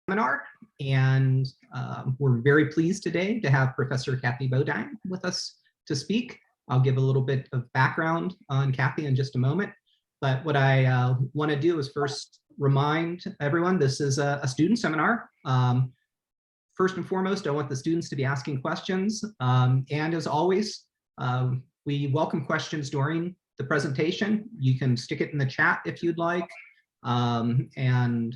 seminar, and we're very pleased today to have Professor Kathy Bodine with us to speak. I'll give a little bit of background on Kathy in just a moment, but what I want to do is first remind everyone this is a student seminar. First and foremost, I want the students to be asking questions, and as always, we welcome questions during the presentation. You can stick it in the chat if you'd like, and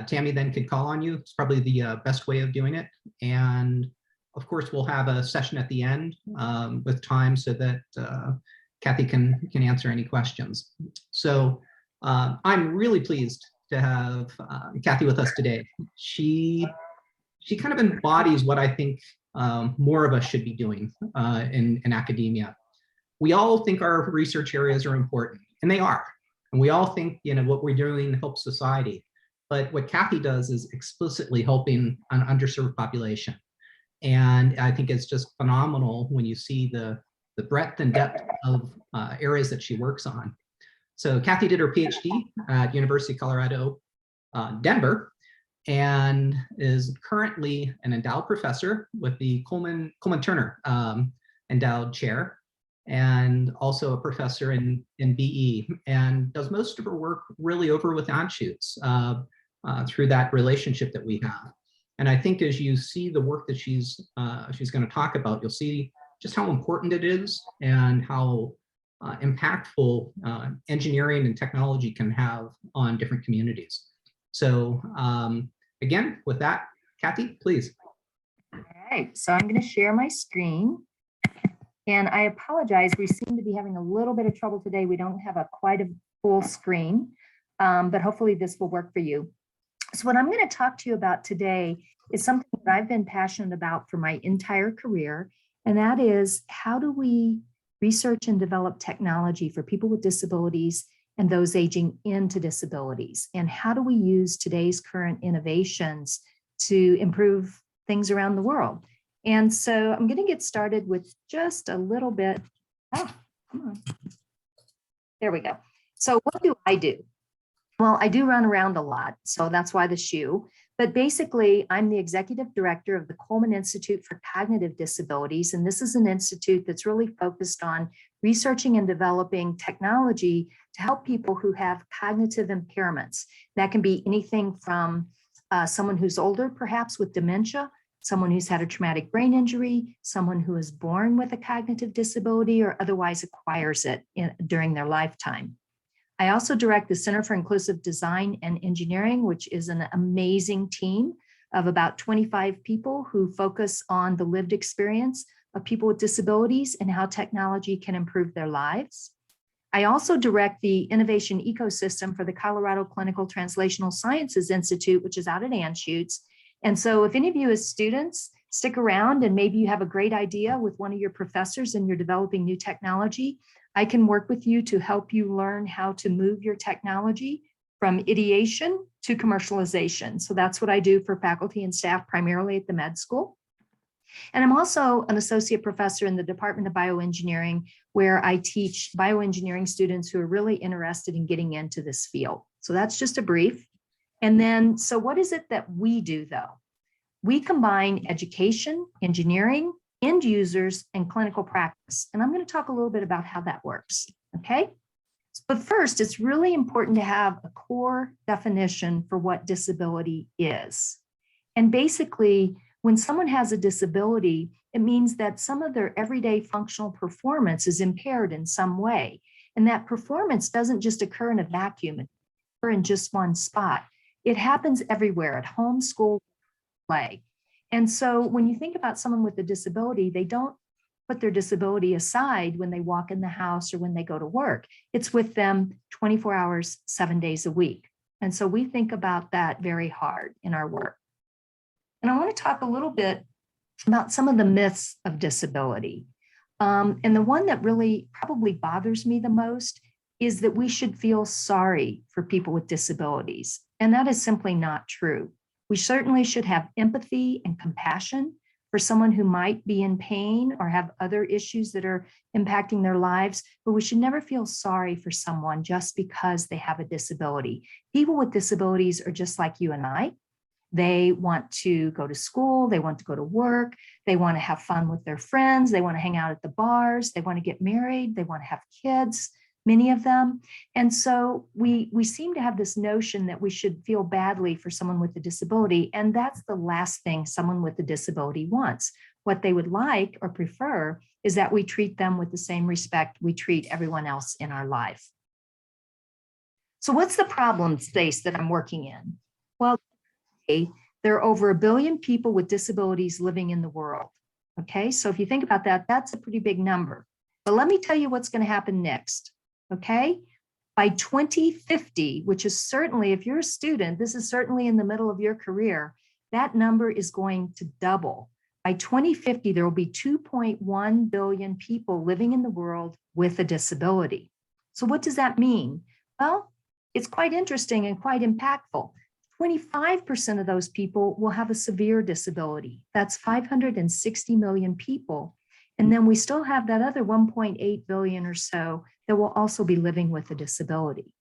Tammy then could call on you. It's probably the best way of doing it. And of course, we'll have a session at the end with time so that Kathy can answer any questions. So I'm really pleased to have Kathy with us today. She kind of embodies what I think more of us should be doing in academia. We all think our research areas are important, and they are. And we all think, what we're doing helps society. But what Kathy does is explicitly helping an underserved population. And I think it's just phenomenal when you see the breadth and depth of areas that she works on. So Kathy did her PhD at University of Colorado, Denver, and is currently an endowed professor with the Coleman Turner Endowed Chair, and also a professor in BE, and does most of her work really over with Anschutz through that relationship that we have. And I think as you see the work that she's going to talk about, you'll see just how important it is and how impactful engineering and technology can have on different communities. So again, with that, Kathy, please. All right, so I'm going to share my screen. And I apologize, we seem to be having a little bit of trouble today. We don't have quite a full screen, but hopefully this will work for you. So what I'm going to talk to you about today is something that I've been passionate about for my entire career, and that is how do we research and develop technology for people with disabilities and those aging into disabilities, and how do we use today's current innovations to improve things around the world. And so I'm going to get started with just a little bit. Oh, come on. There we go. So what do I do? Well, I do run around a lot, so that's why the shoe. But basically, I'm the executive director of the Coleman Institute for Cognitive Disabilities, and this is an institute that's really focused on researching and developing technology to help people who have cognitive impairments. That can be anything from someone who's older, perhaps with dementia, someone who's had a traumatic brain injury, someone who is born with a cognitive disability or otherwise acquires it during their lifetime. I also direct the Center for Inclusive Design and Engineering, which is an amazing team of about 25 people who focus on the lived experience of people with disabilities and how technology can improve their lives. I also direct the innovation ecosystem for the Colorado Clinical Translational Sciences Institute, which is out at Anschutz. And so if any of you as students stick around and maybe you have a great idea with one of your professors and you're developing new technology, I can work with you to help you learn how to move your technology from ideation to commercialization. So that's what I do for faculty and staff, primarily at the med school. And I'm also an associate professor in the Department of Bioengineering, where I teach bioengineering students who are really interested in getting into this field. So that's just a brief. And then, so what is it that we do though? We combine education, engineering, end users, and clinical practice. And I'm going to talk a little bit about how that works, okay? But first, it's really important to have a core definition for what disability is. And basically, when someone has a disability, it means that some of their everyday functional performance is impaired in some way. And that performance doesn't just occur in a vacuum, it occurs in just one spot. It happens everywhere, at home, school, play. And so when you think about someone with a disability, they don't put their disability aside when they walk in the house or when they go to work. It's with them 24 hours, 7 days a week. And so we think about that very hard in our work. And I want to talk a little bit about some of the myths of disability. And the one that really probably bothers me the most is that we should feel sorry for people with disabilities. And that is simply not true. We certainly should have empathy and compassion for someone who might be in pain or have other issues that are impacting their lives, but we should never feel sorry for someone just because they have a disability. People with disabilities are just like you and I. They want to go to school, they want to go to work, they want to have fun with their friends, they want to hang out at the bars, they want to get married, they want to have kids, many of them. And so we seem to have this notion that we should feel badly for someone with a disability, and that's the last thing someone with a disability wants. What they would like or prefer is that we treat them with the same respect we treat everyone else in our life. So what's the problem space that I'm working in? Well, there are over 1 billion people with disabilities living in the world. Okay, so if you think about that, that's a pretty big number. But let me tell you what's going to happen next. Okay, by 2050, which is certainly, if you're a student, this is certainly in the middle of your career, that number is going to double. By 2050, there will be 2.1 billion people living in the world with a disability. So what does that mean? Well, it's quite interesting and quite impactful. 25% of those people will have a severe disability. That's 560 million people. And then we still have that other 1.8 billion or so that will also be living with a disability.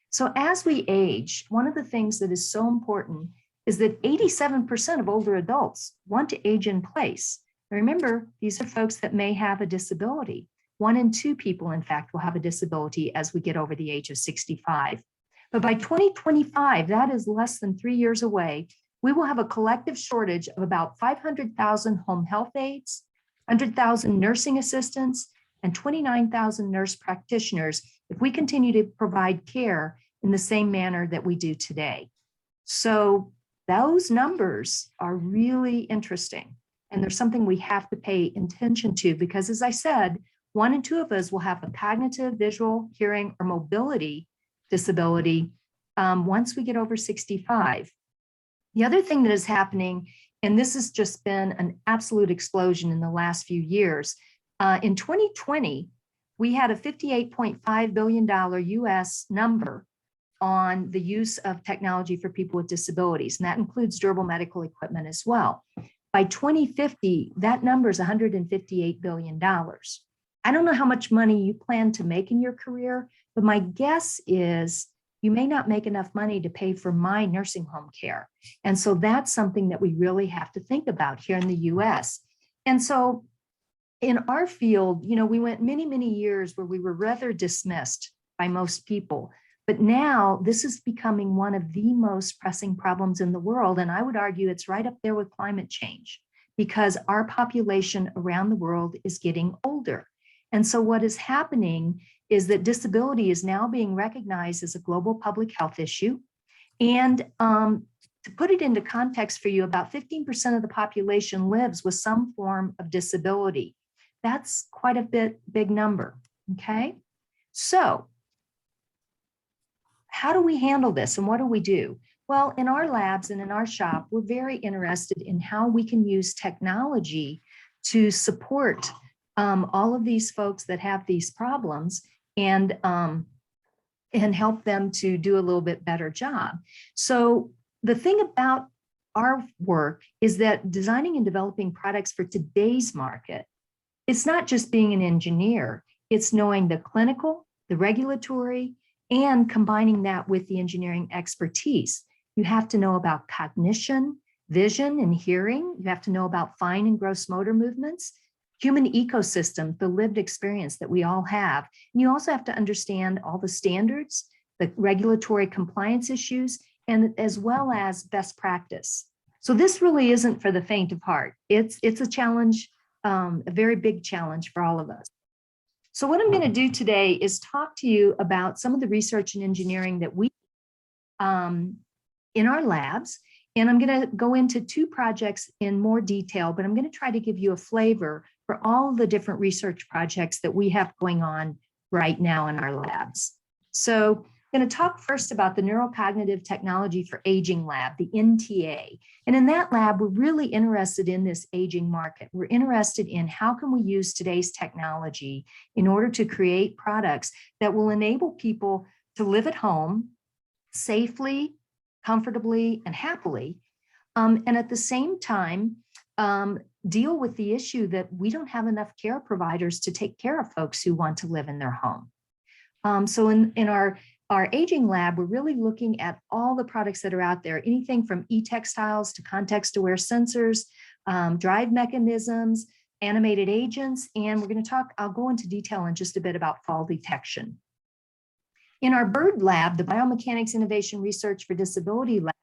So as we age, one of the things that is so important is that 87% of older adults want to age in place. Now remember, these are folks that may have a disability. 1 in 2 people, in fact, will have a disability as we get over the age of 65. But by 2025, that is less than 3 years away, we will have a collective shortage of about 500,000 home health aides, 100,000 nursing assistants, and 29,000 nurse practitioners if we continue to provide care in the same manner that we do today. So those numbers are really interesting. And there's something we have to pay attention to because, as I said, 1 in 2 of us will have a cognitive, visual, hearing, or mobility disability once we get over 65. The other thing that is happening, and this has just been an absolute explosion in the last few years, in 2020, we had a $58.5 billion US number on the use of technology for people with disabilities, and that includes durable medical equipment as well. By 2050, that number is $158 billion. I don't know how much money you plan to make in your career, but my guess is you may not make enough money to pay for my nursing home care. And so that's something that we really have to think about here in the US. And so in our field, you know, we went many, many years where we were rather dismissed by most people. But now this is becoming one of the most pressing problems in the world. And I would argue it's right up there with climate change because our population around the world is getting older. And so what is happening is that disability is now being recognized as a global public health issue. And to put it into context for you, about 15% of the population lives with some form of disability. That's quite a big number, okay? So how do we handle this and what do we do? Well, in our labs and in our shop, we're very interested in how we can use technology to support all of these folks that have these problems and help them to do a little bit better job. So the thing about our work is that designing and developing products for today's market, it's not just being an engineer, it's knowing the clinical, the regulatory, and combining that with the engineering expertise. You have to know about cognition, vision, and hearing. You have to know about fine and gross motor movements, human ecosystem, the lived experience that we all have. And you also have to understand all the standards, the regulatory compliance issues, and as well as best practice. So this really isn't for the faint of heart. It's a challenge, a very big challenge for all of us. So what I'm going to do today is talk to you about some of the research and engineering that we in our labs. And I'm going to go into 2 projects in more detail, but I'm going to try to give you a flavor for all the different research projects that we have going on right now in our labs. So I'm going to talk first about the Neurocognitive Technology for Aging Lab, the NTA. And in that lab, we're really interested in this aging market. We're interested in how can we use today's technology in order to create products that will enable people to live at home safely, comfortably, and happily, and at the same time, deal with the issue that we don't have enough care providers to take care of folks who want to live in their home. So in our our aging lab, we're really looking at all the products that are out there, anything from e-textiles to context-aware sensors, drive mechanisms, animated agents, and we're going to talk, I'll go into detail in just a bit about fall detection. In our BIRD lab, the Biomechanics Innovation Research for Disability lab,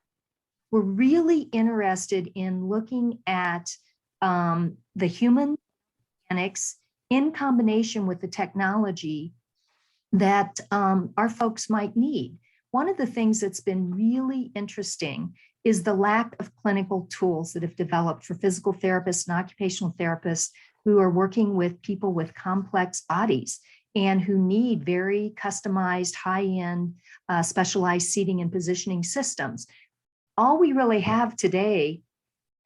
we're really interested in looking at the human mechanics in combination with the technology that our folks might need. One of the things that's been really interesting is the lack of clinical tools that have developed for physical therapists and occupational therapists who are working with people with complex bodies and who need very customized, high-end, specialized seating and positioning systems. All we really have today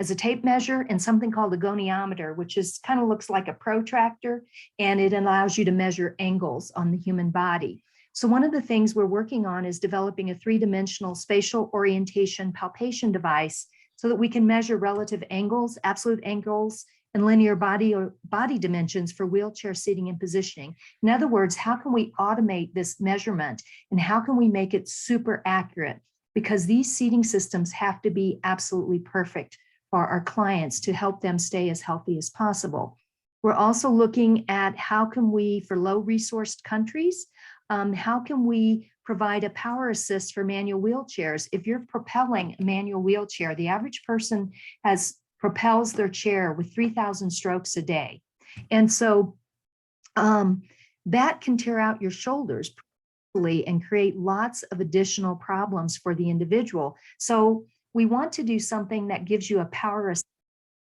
is a tape measure and something called a goniometer, which is kind of looks like a protractor, and it allows you to measure angles on the human body. So one of the things we're working on is developing a three-dimensional spatial orientation palpation device so that we can measure relative angles, absolute angles, and linear body or body dimensions for wheelchair seating and positioning. In other words, how can we automate this measurement and how can we make it super accurate? Because these seating systems have to be absolutely perfect for our clients to help them stay as healthy as possible. We're also looking at how can we, for low-resourced countries, how can we provide a power assist for manual wheelchairs? If you're propelling a manual wheelchair, the average person propels their chair with 3,000 strokes a day. And so that can tear out your shoulders and create lots of additional problems for the individual. So we want to do something that gives you a power assist.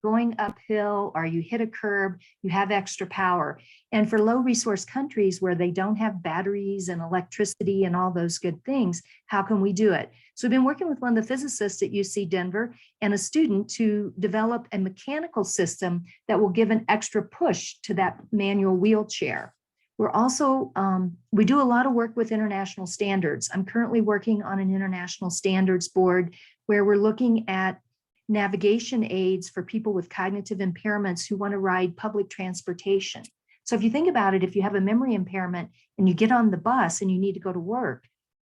Going uphill or you hit a curb, you have extra power. And for low resource countries where they don't have batteries and electricity and all those good things, how can we do it? So we've been working with one of the physicists at UC Denver and a student to develop a mechanical system that will give an extra push to that manual wheelchair. We're also, we do a lot of work with international standards. I'm currently working on an international standards board where we're looking at navigation aids for people with cognitive impairments who want to ride public transportation. So if you think about it, if you have a memory impairment and you get on the bus and you need to go to work,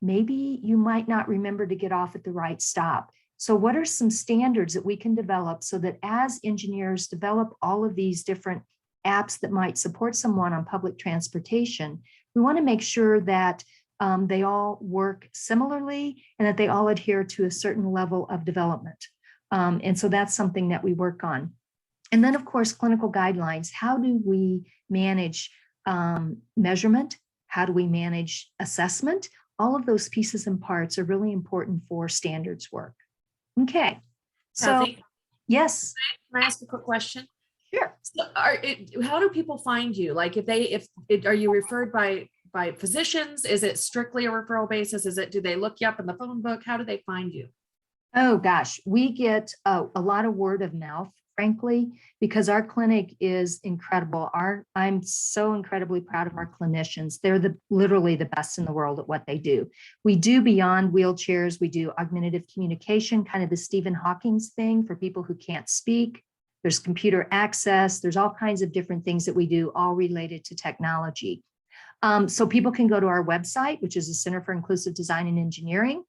maybe you might not remember to get off at the right stop. So what are some standards that we can develop so that as engineers develop all of these different apps that might support someone on public transportation, we want to make sure that they all work similarly and that they all adhere to a certain level of development. And so that's something that we work on. And then, of course, clinical guidelines. How do we manage measurement? How do we manage assessment? All of those pieces and parts are really important for standards work. Okay. So, Kathy, yes. can I ask a quick question? Sure. So how do people find you? Like are you referred by physicians? Is it strictly a referral basis? Do they look you up in the phone book? How do they find you? Oh gosh, we get a lot of word of mouth, frankly, because our clinic is incredible. I'm so incredibly proud of our clinicians. They're literally the best in the world at what they do. We do beyond wheelchairs. We do augmentative communication, kind of the Stephen Hawking's thing for people who can't speak. There's computer access. There's all kinds of different things that we do, all related to technology. So people can go to our website, which is the Center for Inclusive Design and Engineering.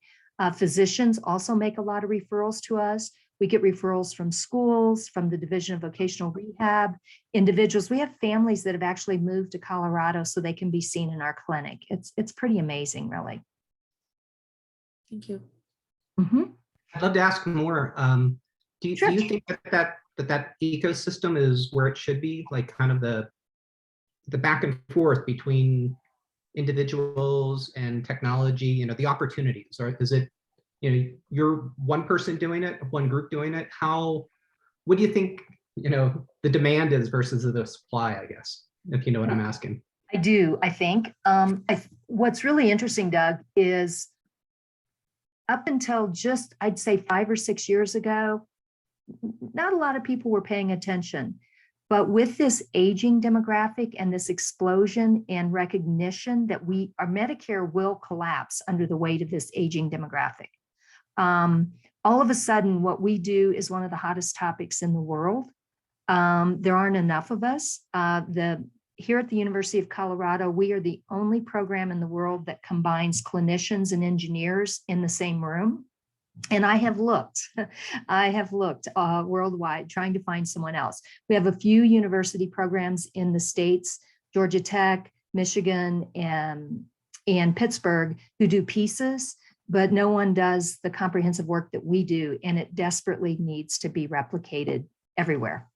Physicians also make a lot of referrals to us. We get referrals from schools, from the Division of Vocational Rehab, individuals. We have families that have actually moved to Colorado so they can be seen in our clinic. It's pretty amazing, really. Thank you. Mm-hmm. I'd love to ask more. Do you think that ecosystem is where it should be, like kind of the back and forth between individuals and technology, the opportunities, or is it, you're one person doing it, one group doing it? What do you think, the demand is versus the supply, I guess, if you know what I'm asking? I do, I think. What's really interesting, Doug, is up until just, I'd say 5 or 6 years ago, not a lot of people were paying attention. But with this aging demographic and this explosion and recognition that our Medicare will collapse under the weight of this aging demographic. All of a sudden, what we do is one of the hottest topics in the world. There aren't enough of us. The here at the University of Colorado, we are the only program in the world that combines clinicians and engineers in the same room. And I have looked worldwide trying to find someone else. We have a few university programs in the States, Georgia Tech, Michigan, and Pittsburgh, who do pieces, but no one does the comprehensive work that we do, and it desperately needs to be replicated everywhere.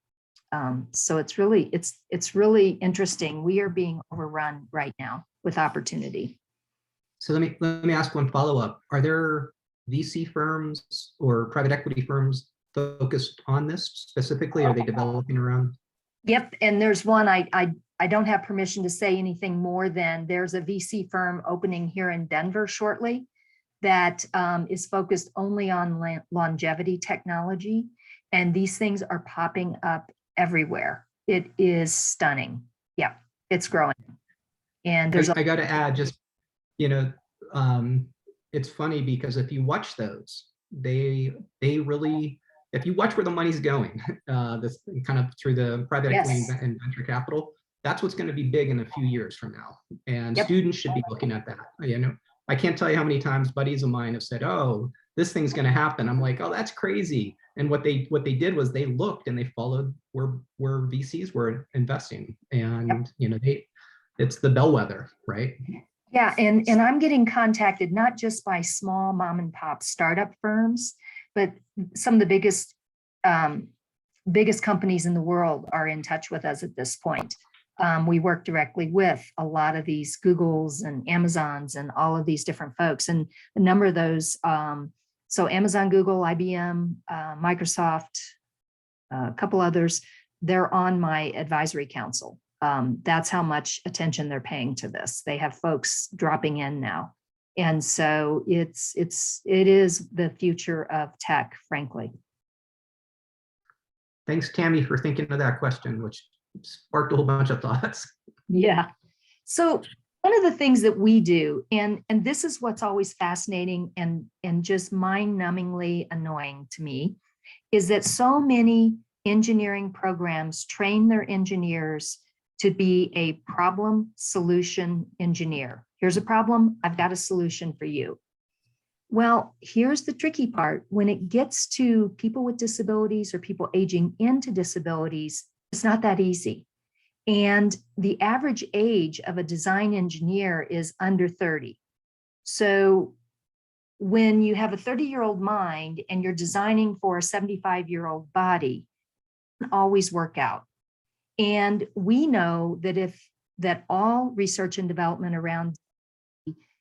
So it's really interesting. We are being overrun right now with opportunity. So let me ask one follow-up. Are there VC firms or private equity firms focused on this specifically? Are they developing around? Yep, and there's one, I don't have permission to say anything more than there's a VC firm opening here in Denver shortly that is focused only on longevity technology. And these things are popping up everywhere. It is stunning. Yeah, it's growing. And there's I got to add, just, it's funny because if you watch those, they really, if you watch where the money's going, this kind of through the private equity and venture capital, that's what's going to be big in a few years from now. And students should be looking at that. I can't tell you how many times buddies of mine have said, "Oh, this thing's going to happen." I'm like, "Oh, that's crazy." And what they did was they looked and they followed where VCs were investing, and it's the bellwether, right? Yeah, and I'm getting contacted not just by small mom and pop startup firms, but some of the biggest companies in the world are in touch with us at this point. We work directly with a lot of these Googles and Amazons and all of these different folks, and a number of those. So Amazon, Google, IBM, Microsoft, a couple others, they're on my advisory council. That's how much attention they're paying to this. They have folks dropping in now. And so it is the future of tech, frankly. Thanks, Tammy, for thinking of that question, which sparked a whole bunch of thoughts. Yeah. So one of the things that we do, and this is what's always fascinating and just mind-numbingly annoying to me, is that so many engineering programs train their engineers to be a problem solution engineer. Here's a problem, I've got a solution for you. Well, here's the tricky part. When it gets to people with disabilities or people aging into disabilities, it's not that easy. And the average age of a design engineer is under 30. So when you have a 30-year-old mind and you're designing for a 75-year-old body, it doesn't always work out. And we know that all research and development around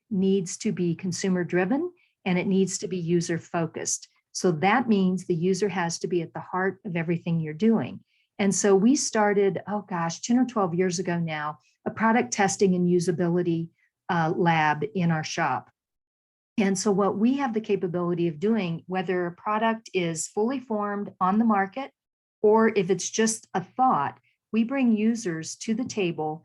needs to be consumer driven and it needs to be user focused. So that means the user has to be at the heart of everything you're doing. And so we started, 10 or 12 years ago now, a product testing and usability lab in our shop. And so what we have the capability of doing, whether a product is fully formed on the market, or if it's just a thought, we bring users to the table,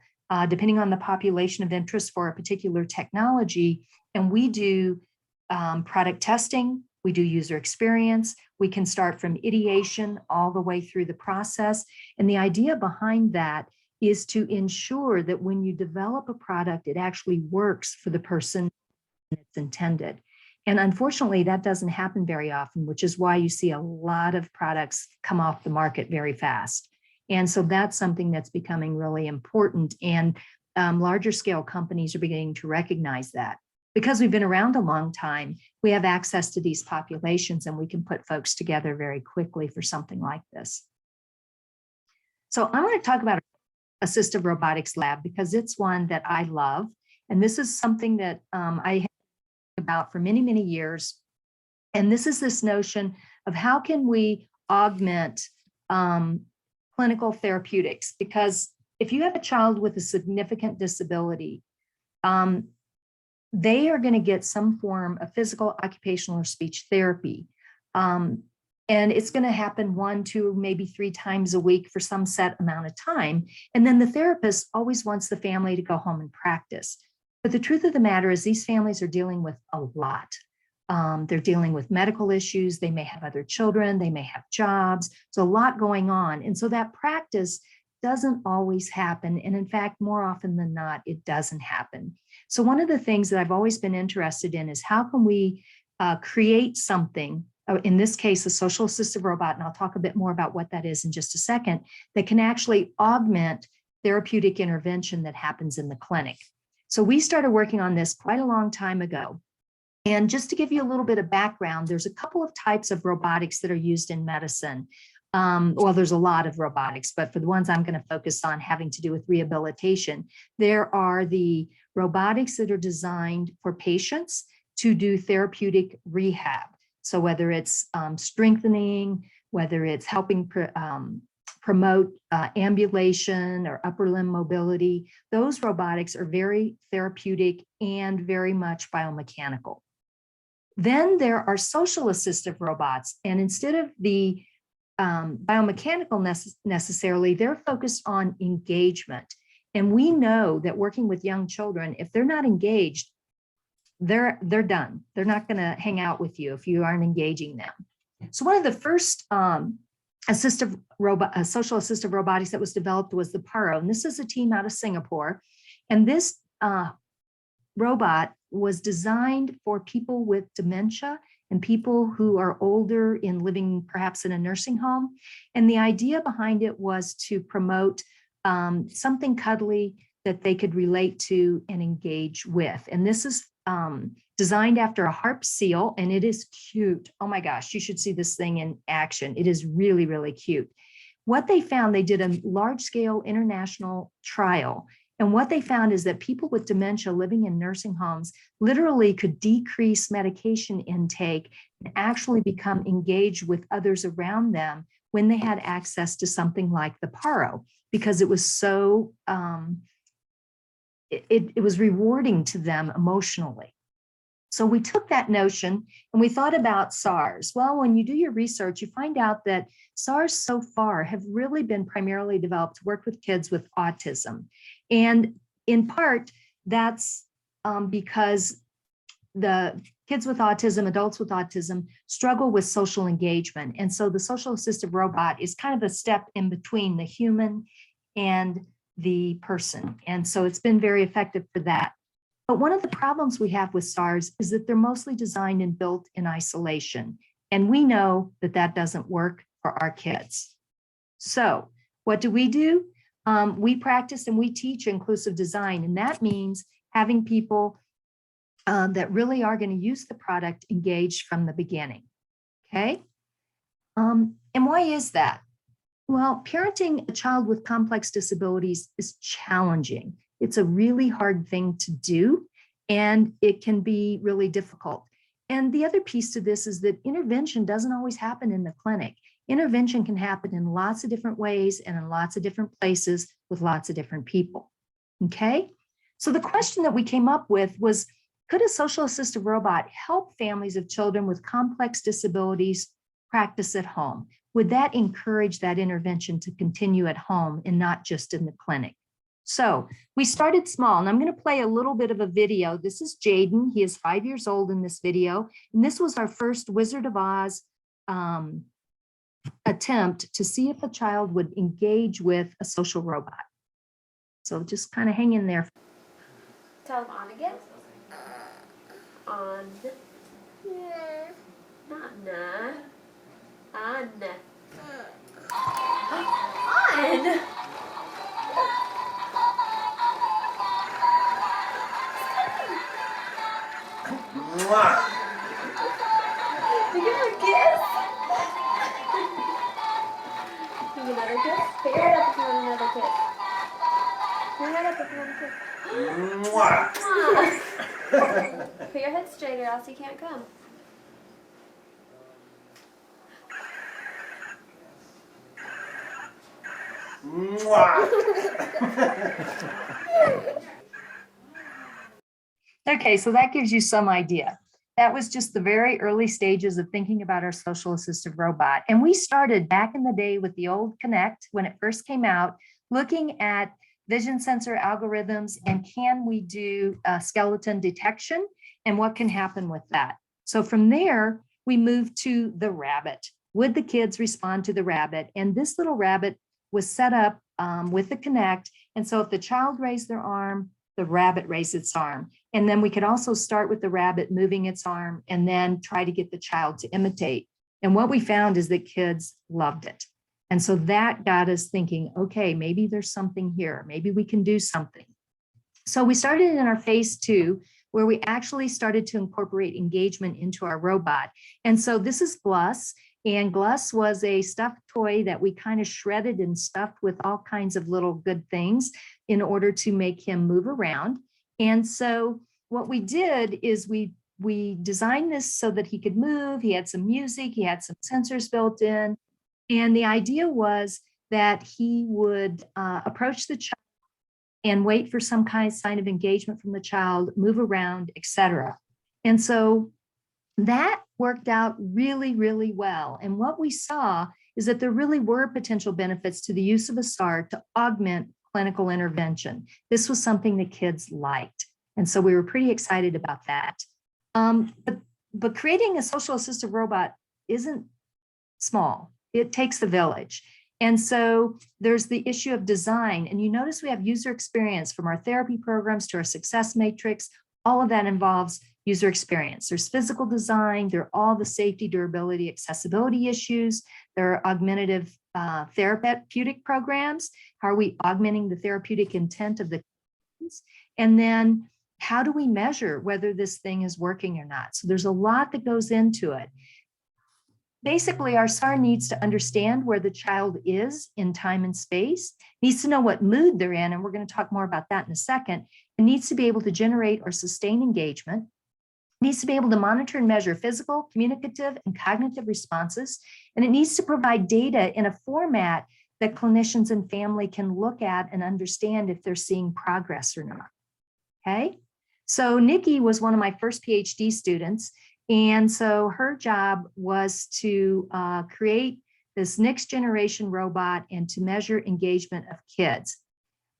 depending on the population of interest for a particular technology, and we do product testing, we do user experience, we can start from ideation all the way through the process. And the idea behind that is to ensure that when you develop a product, it actually works for the person it's intended. And unfortunately, that doesn't happen very often, which is why you see a lot of products come off the market very fast. And so that's something that's becoming really important. And larger scale companies are beginning to recognize that. Because we've been around a long time, we have access to these populations and we can put folks together very quickly for something like this. So I want to talk about Assistive Robotics Lab because it's one that I love. And this is something that I have about for many, many years. And this is this notion of how can we augment clinical therapeutics? Because if you have a child with a significant disability, they are going to get some form of physical, occupational, or speech therapy. And it's going to happen 1, 2, maybe 3 times a week for some set amount of time. And then the therapist always wants the family to go home and practice. But the truth of the matter is these families are dealing with a lot. They're dealing with medical issues. They may have other children. They may have jobs. There's a lot going on. And so that practice doesn't always happen. And in fact, more often than not, it doesn't happen. So one of the things that I've always been interested in is how can we create something, in this case, a social assistive robot, and I'll talk a bit more about what that is in just a second, that can actually augment therapeutic intervention that happens in the clinic. So we started working on this quite a long time ago. And just to give you a little bit of background, there's a couple of types of robotics that are used in medicine. Well, there's a lot of robotics, but for the ones I'm going to focus on having to do with rehabilitation, there are the robotics that are designed for patients to do therapeutic rehab. So whether it's strengthening, whether it's helping promote ambulation or upper limb mobility, those robotics are very therapeutic and very much biomechanical. Then there are social assistive robots, and instead of the biomechanical necessarily, they're focused on engagement. And we know that working with young children, if they're not engaged, they're done. They're not going to hang out with you if you aren't engaging them. So one of the first social assistive robotics that was developed was the Paro, and this is a team out of Singapore. And this robot was designed for people with dementia and people who are older in living perhaps in a nursing home. And the idea behind it was to promote something cuddly that they could relate to and engage with. And this is designed after a harp seal, and it is cute. Oh my gosh, you should see this thing in action. It is really, really cute. What they found, they did a large-scale international trial. And what they found is that people with dementia living in nursing homes literally could decrease medication intake and actually become engaged with others around them when they had access to something like the Paro, because it was so, it was rewarding to them emotionally. So we took that notion and we thought about SARS. Well, when you do your research, you find out that SARS so far have really been primarily developed to work with kids with autism. And in part, that's because the kids with autism, adults with autism, struggle with social engagement. And so the social assistive robot is kind of a step in between the human and the person. And so it's been very effective for that. But one of the problems we have with SARS is that they're mostly designed and built in isolation. And we know that that doesn't work for our kids. So what do? We practice and we teach inclusive design. And that means having people that really are going to use the product engaged from the beginning. Okay. And why is that? Well, parenting a child with complex disabilities is challenging. It's a really hard thing to do, and it can be really difficult. And the other piece to this is that intervention doesn't always happen in the clinic. Intervention can happen in lots of different ways and in lots of different places with lots of different people. Okay? So the question that we came up with was, could a social assistive robot help families of children with complex disabilities practice at home? Would that encourage that intervention to continue at home and not just in the clinic? So we started small, and I'm going to play a little bit of a video. This is Jaden. He is 5 years old in this video. And this was our first Wizard of Oz attempt to see if a child would engage with a social robot. So just kind of hang in there. Tell him on again. On. Not nah. On. On. Mwah. Did you give him a kiss? Give me another kiss? Put your head up if you want another kiss. Put your head up if you want a kiss. Mwah. Put your head straight or else he can't come. Mwah. Okay, so that gives you some idea. That was just the very early stages of thinking about our social assistive robot. And we started back in the day with the old Connect when it first came out, looking at vision sensor algorithms and can we do skeleton detection and what can happen with that. So from there, we moved to the rabbit. Would the kids respond to the rabbit? And this little rabbit was set up with the Connect. And so if the child raised their arm, the rabbit raised its arm. And then we could also start with the rabbit moving its arm and then try to get the child to imitate. And what we found is that kids loved it. And so that got us thinking, okay, maybe there's something here. Maybe we can do something. So we started in our phase 2, where we actually started to incorporate engagement into our robot. And so this is Glus. And Glus was a stuffed toy that we kind of shredded and stuffed with all kinds of little good things in order to make him move around. And so what we did is we designed this so that he could move. He had some music, he had some sensors built in. And the idea was that he would approach the child and wait for some kind of sign of engagement from the child, move around, etc. And so that worked out really, really well. And what we saw is that there really were potential benefits to the use of a SAR to augment clinical intervention. This was something that kids liked. And so we were pretty excited about that. But creating a social assistive robot isn't small. It takes a village. And so there's the issue of design. And you notice we have user experience from our therapy programs to our success matrix. All of that involves user experience. There's physical design, there are all the safety, durability, accessibility issues. There are augmentative therapeutic programs. How are we augmenting the therapeutic intent of the kids? And then how do we measure whether this thing is working or not? So there's a lot that goes into it. Basically, our SAR needs to understand where the child is in time and space, needs to know what mood they're in, and we're going to talk more about that in a second. It needs to be able to generate or sustain engagement, needs to be able to monitor and measure physical, communicative, and cognitive responses, and it needs to provide data in a format that clinicians and family can look at and understand if they're seeing progress or not. Okay, so Nikki was one of my first PhD students. And so her job was to create this next generation robot and to measure engagement of kids.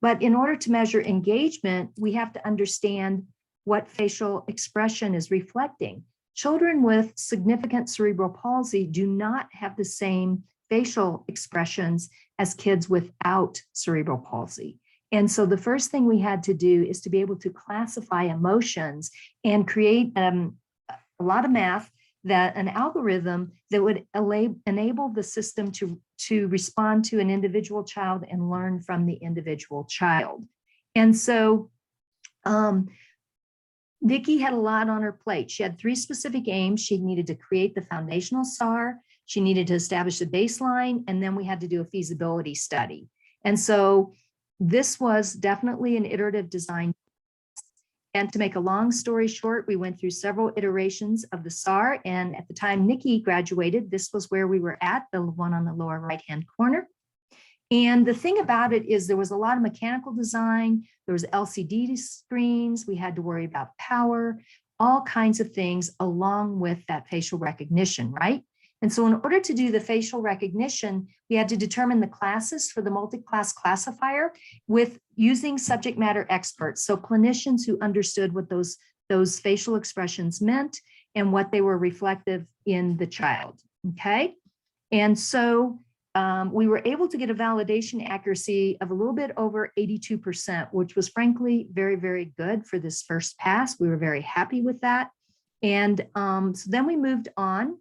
But in order to measure engagement, we have to understand what facial expression is reflecting. Children with significant cerebral palsy do not have the same facial expressions as kids without cerebral palsy. And so the first thing we had to do is to be able to classify emotions and create a lot of math, that an algorithm that would enable the system to respond to an individual child and learn from the individual child. And so Nikki had a lot on her plate. She had 3 specific aims. She needed to create the foundational SAR, she needed to establish the baseline, and then we had to do a feasibility study. And so this was definitely an iterative design. And to make a long story short, we went through several iterations of the SAR. And at the time Nikki graduated, this was where we were at, the one on the lower right-hand corner. And the thing about it is there was a lot of mechanical design. There was LCD screens. We had to worry about power, all kinds of things along with that facial recognition, right? And so in order to do the facial recognition, we had to determine the classes for the multi-class classifier with using subject matter experts. So clinicians who understood what those facial expressions meant and what they were reflective in the child, okay? And so we were able to get a validation accuracy of a little bit over 82%, which was frankly very, very good for this first pass. We were very happy with that. And so then we moved on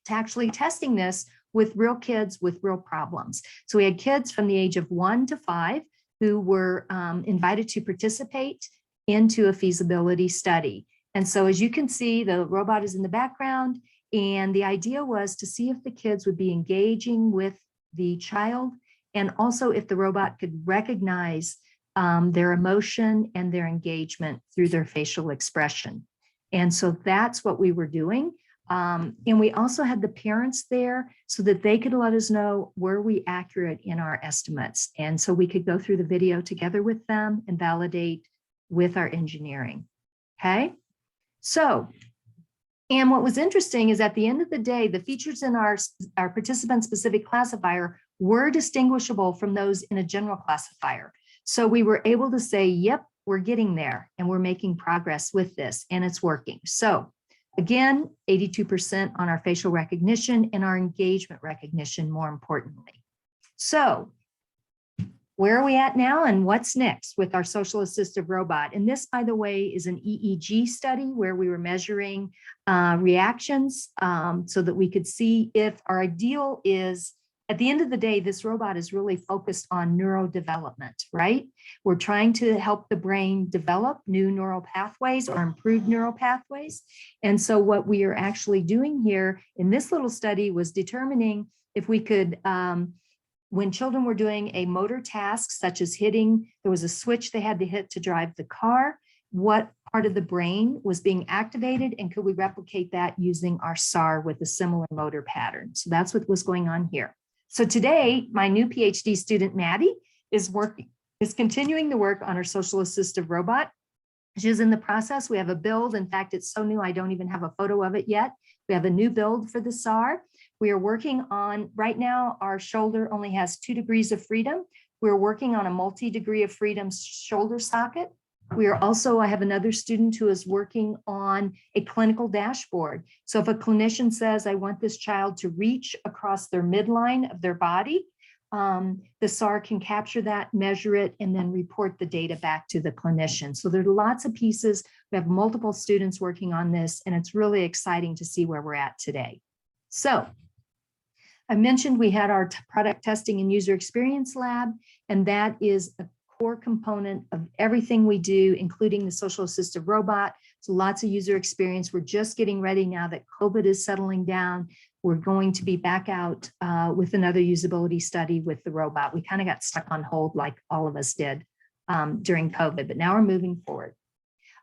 to actually testing this with real kids with real problems. So we had kids from the age of 1 to 5 who were invited to participate into a feasibility study. And so as you can see, the robot is in the background, and the idea was to see if the kids would be engaging with the child, and also if the robot could recognize their emotion and their engagement through their facial expression. And so that's what we were doing. And we also had the parents there so that they could let us know, were we accurate in our estimates? And so we could go through the video together with them and validate with our engineering, okay? So, and what was interesting is at the end of the day, the features in our participant-specific classifier were distinguishable from those in a general classifier. So we were able to say, yep, we're getting there and we're making progress with this and it's working. So again, 82% on our facial recognition and our engagement recognition, more importantly. So where are we at now and what's next with our social assistive robot? And this, by the way, is an EEG study where we were measuring reactions so that we could see if our ideal is, at the end of the day, this robot is really focused on neurodevelopment, right? We're trying to help the brain develop new neural pathways or improve neural pathways. And so what we are actually doing here in this little study was determining if we could, when children were doing a motor task, such as hitting, there was a switch they had to hit to drive the car, what part of the brain was being activated, and could we replicate that using our SAR with a similar motor pattern? So that's what was going on here. So today, my new PhD student, Maddie, is continuing the work on our social assistive robot. She's in the process. We have a build. In fact, it's so new, I don't even have a photo of it yet. We have a new build for the SAR. We are working on, right now, our shoulder only has 2 degrees of freedom. We're working on a multi-degree of freedom shoulder socket. We are also, I have another student who is working on a clinical dashboard. So if a clinician says, I want this child to reach across their midline of their body, the SAR can capture that, measure it, and then report the data back to the clinician. So there's lots of pieces. We have multiple students working on this, and it's really exciting to see where we're at today. So I mentioned we had our product testing and user experience lab, and that is a core component of everything we do, including the social assistive robot. So lots of user experience. We're just getting ready now that COVID is settling down. We're going to be back out with another usability study with the robot. We kind of got stuck on hold like all of us did during COVID, but now we're moving forward.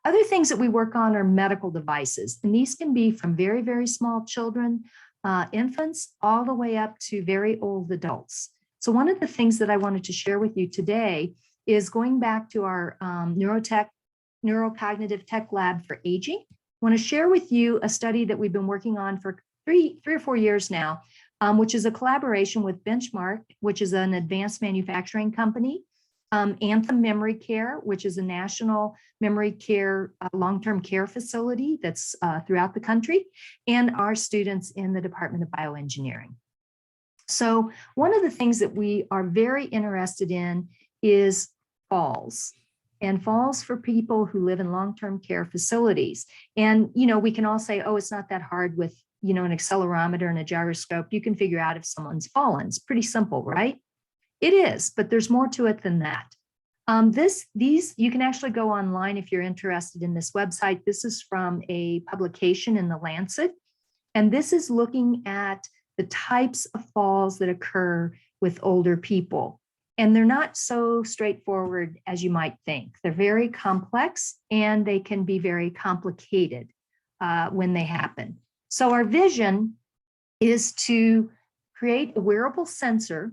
Other things that we work on are medical devices, and these can be from very, very small children, infants, all the way up to very old adults. So one of the things that I wanted to share with you today is going back to our neurocognitive tech lab for aging. I want to share with you a study that we've been working on for three or 4 years now, which is a collaboration with Benchmark, which is an advanced manufacturing company, Anthem Memory Care, which is a national memory care, long-term care facility that's throughout the country, and our students in the Department of Bioengineering. So one of the things that we are very interested in is falls, and falls for people who live in long-term care facilities. And, you know, we can all say, oh, it's not that hard with, you know, an accelerometer and a gyroscope. You can figure out if someone's fallen. It's pretty simple, right? It is, but there's more to it than that. You can actually go online if you're interested in this website. This is from a publication in The Lancet, and this is looking at the types of falls that occur with older people. And they're not so straightforward as you might think. They're very complex, and they can be very complicated when they happen. So our vision is to create a wearable sensor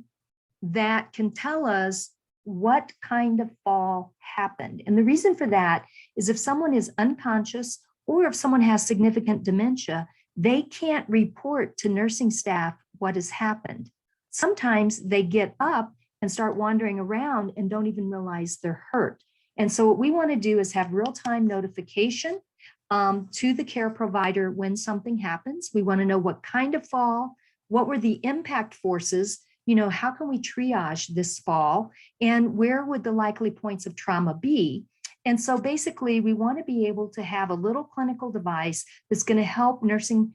that can tell us what kind of fall happened. And the reason for that is if someone is unconscious or if someone has significant dementia, they can't report to nursing staff what has happened. Sometimes they get up and start wandering around and don't even realize they're hurt. And so what we want to do is have real-time notification to the care provider when something happens. We want to know what kind of fall, what were the impact forces, you know, how can we triage this fall, and where would the likely points of trauma be? And so basically we want to be able to have a little clinical device that's going to help nursing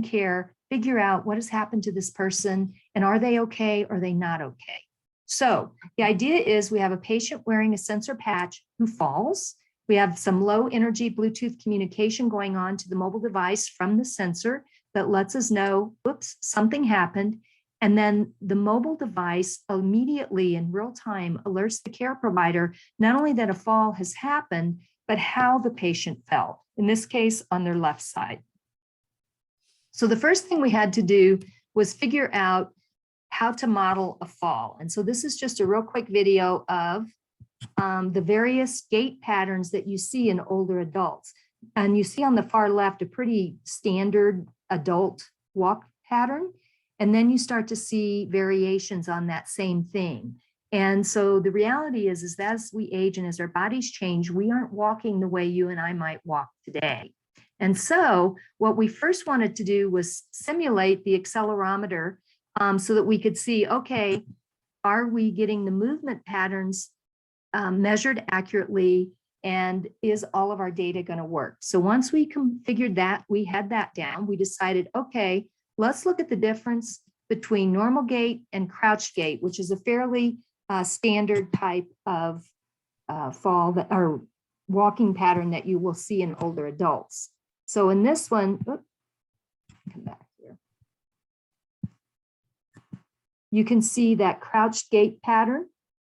care figure out what has happened to this person, and are they okay, or are they not okay? So the idea is we have a patient wearing a sensor patch who falls. We have some low energy Bluetooth communication going on to the mobile device from the sensor that lets us know, oops, something happened. And then the mobile device immediately in real time alerts the care provider, not only that a fall has happened, but how the patient fell, in this case, on their left side. So the first thing we had to do was figure out how to model a fall. And so this is just a real quick video of the various gait patterns that you see in older adults. And you see on the far left, a pretty standard adult walk pattern. And then you start to see variations on that same thing. And so the reality is that as we age and as our bodies change, we aren't walking the way you and I might walk today. And so what we first wanted to do was simulate the accelerometer so that we could see, okay, are we getting the movement patterns measured accurately, and is all of our data going to work? So once we configured that, we had that down, we decided, okay, let's look at the difference between normal gait and Crouchgate, which is a fairly standard type of fall or walking pattern that you will see in older adults. So in this one, come back here. You can see that crouched gait pattern.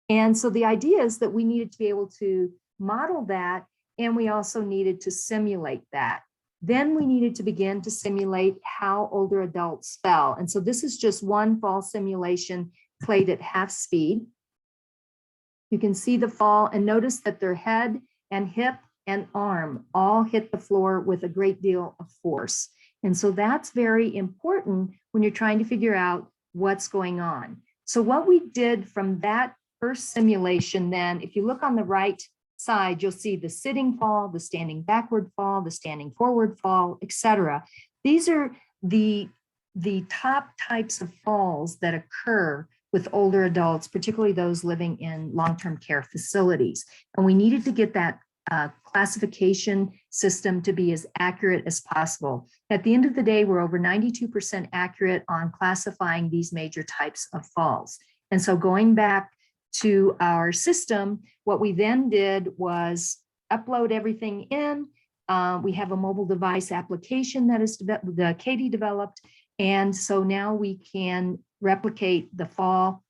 And so the idea is that we needed to be able to model that, and we also needed to simulate that. Then we needed to begin to simulate how older adults fell. And so this is just one fall simulation played at half speed. You can see the fall and notice that their head and hip and arm all hit the floor with a great deal of force. And so that's very important when you're trying to figure out what's going on. So what we did from that first simulation, then, if you look on the right side, you'll see the sitting fall, the standing backward fall, the standing forward fall, etc. These are the top types of falls that occur with older adults, particularly those living in long-term care facilities. And we needed to get that classification system to be as accurate as possible. At the end of the day, we're over 92% accurate on classifying these major types of falls. And so going back to our system, what we then did was upload everything in. We have a mobile device application that is the Katie developed. And so now we can replicate the fall,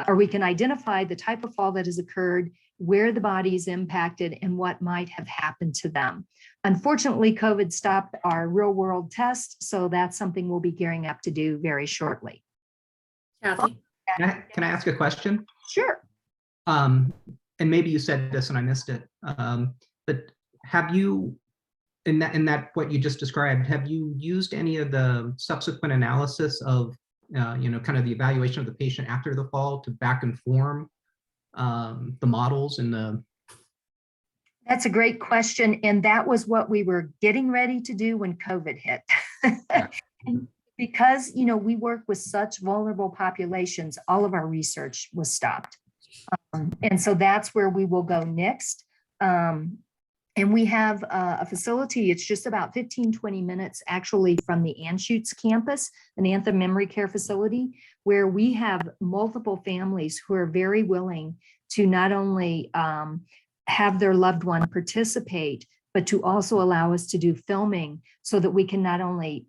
or we can identify the type of fall that has occurred, where the body is impacted, and what might have happened to them. Unfortunately, COVID stopped our real world test, so that's something we'll be gearing up to do very shortly. Kathy? Can I ask a question? Sure. And maybe you said this and I missed it, but have you, in that what you just described, have you used any of the subsequent analysis of, kind of the evaluation of the patient after the fall to back inform the models and the? That's a great question. And that was what we were getting ready to do when COVID hit. Because, we work with such vulnerable populations, all of our research was stopped. And so that's where we will go next. And we have a facility, it's just about 15-20 minutes actually from the Anschutz campus, an Anthem memory care facility, where we have multiple families who are very willing to not only have their loved one participate, but to also allow us to do filming so that we can not only,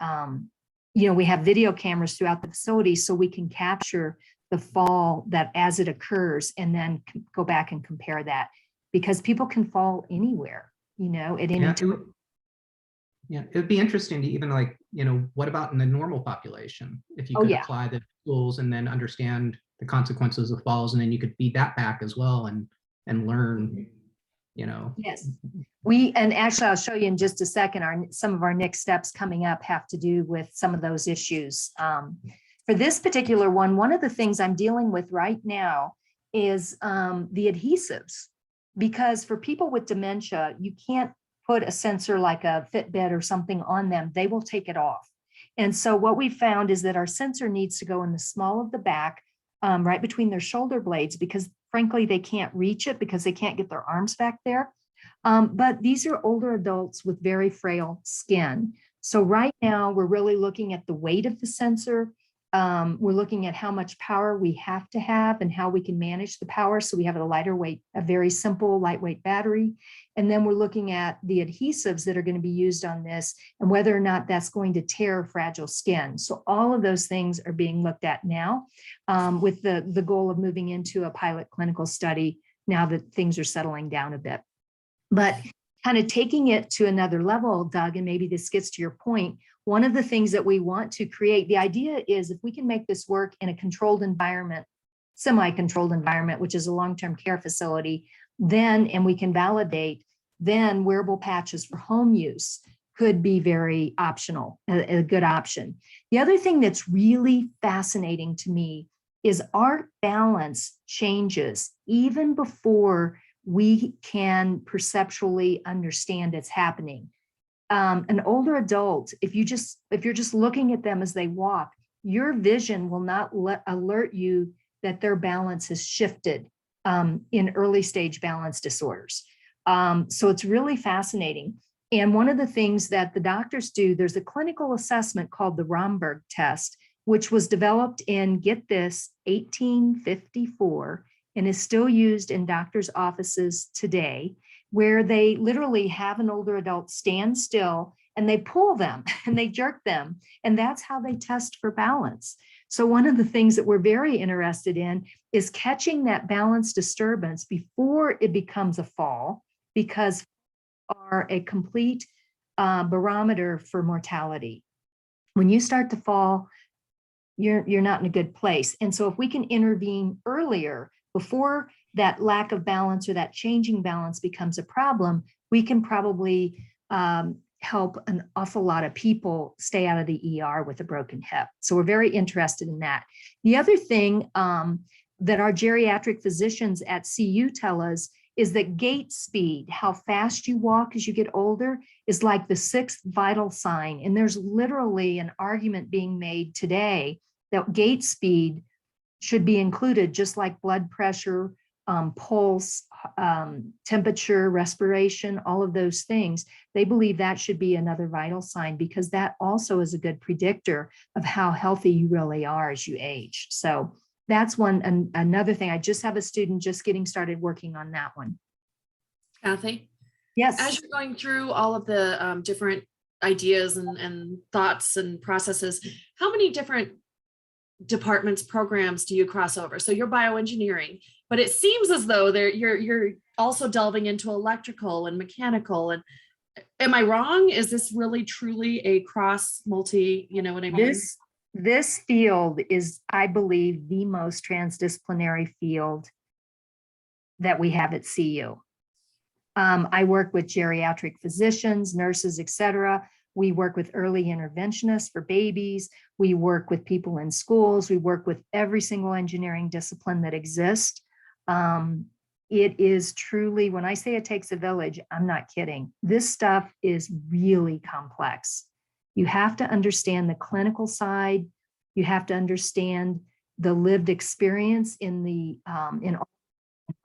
we have video cameras throughout the facility so we can capture the fall that as it occurs and then go back and compare that, because people can fall anywhere. At any time. It would be interesting to even what about in the normal population? If you could apply the tools and then understand the consequences of falls, and then you could feed that back as well and learn, Yes, and actually I'll show you in just a second, some of our next steps coming up have to do with some of those issues. For this particular one of the things I'm dealing with right now is the adhesives. Because for people with dementia, you can't put a sensor like a Fitbit or something on them. They will take it off. And so what we found is that our sensor needs to go in the small of the back, right between their shoulder blades, because frankly, they can't reach it because they can't get their arms back there. But these are older adults with very frail skin. So right now, we're really looking at the weight of the sensor. We're looking at how much power we have to have and how we can manage the power. So we have a lighter weight, a very simple lightweight battery. And then we're looking at the adhesives that are going to be used on this and whether or not that's going to tear fragile skin. So all of those things are being looked at now with the goal of moving into a pilot clinical study now that things are settling down a bit. But kind of taking it to another level, Doug, and maybe this gets to your point, one of the things that we want to create, the idea is if we can make this work in a controlled environment, semi-controlled environment, which is a long-term care facility, and we can validate, then wearable patches for home use could be very optional, a good option. The other thing that's really fascinating to me is our balance changes even before we can perceptually understand it's happening. An older adult, if you're just looking at them as they walk, your vision will not alert you that their balance has shifted in early stage balance disorders. So it's really fascinating. And one of the things that the doctors do, there's a clinical assessment called the Romberg Test, which was developed in, get this, 1854, and is still used in doctors' offices today, where they literally have an older adult stand still and they pull them and they jerk them. And that's how they test for balance. So one of the things that we're very interested in is catching that balance disturbance before it becomes a fall, because are a complete barometer for mortality. When you start to fall, you're not in a good place. And so if we can intervene earlier, before that lack of balance or that changing balance becomes a problem, we can probably help an awful lot of people stay out of the ER with a broken hip. So we're very interested in that. The other thing that our geriatric physicians at CU tell us is that gait speed, how fast you walk as you get older, is like the sixth vital sign. And there's literally an argument being made today that gait speed should be included, just like blood pressure, pulse, temperature, respiration, all of those things. They believe that should be another vital sign, because that also is a good predictor of how healthy you really are as you age. So that's another thing. I just have a student just getting started working on that one. Kathy? Yes. As you're going through all of the different ideas and thoughts and processes, how many different departments, programs do you cross over? So you're bioengineering, but it seems as though you're also delving into electrical and mechanical. And am I wrong? Is this really truly a cross multi, you know what I mean? This field is, I believe, the most transdisciplinary field that we have at CU. I work with geriatric physicians, nurses, etc. We work with early interventionists for babies. We work with people in schools. We work with every single engineering discipline that exists. It is truly, when I say it takes a village, I'm not kidding. This stuff is really complex. You have to understand the clinical side. You have to understand the lived experience in the in all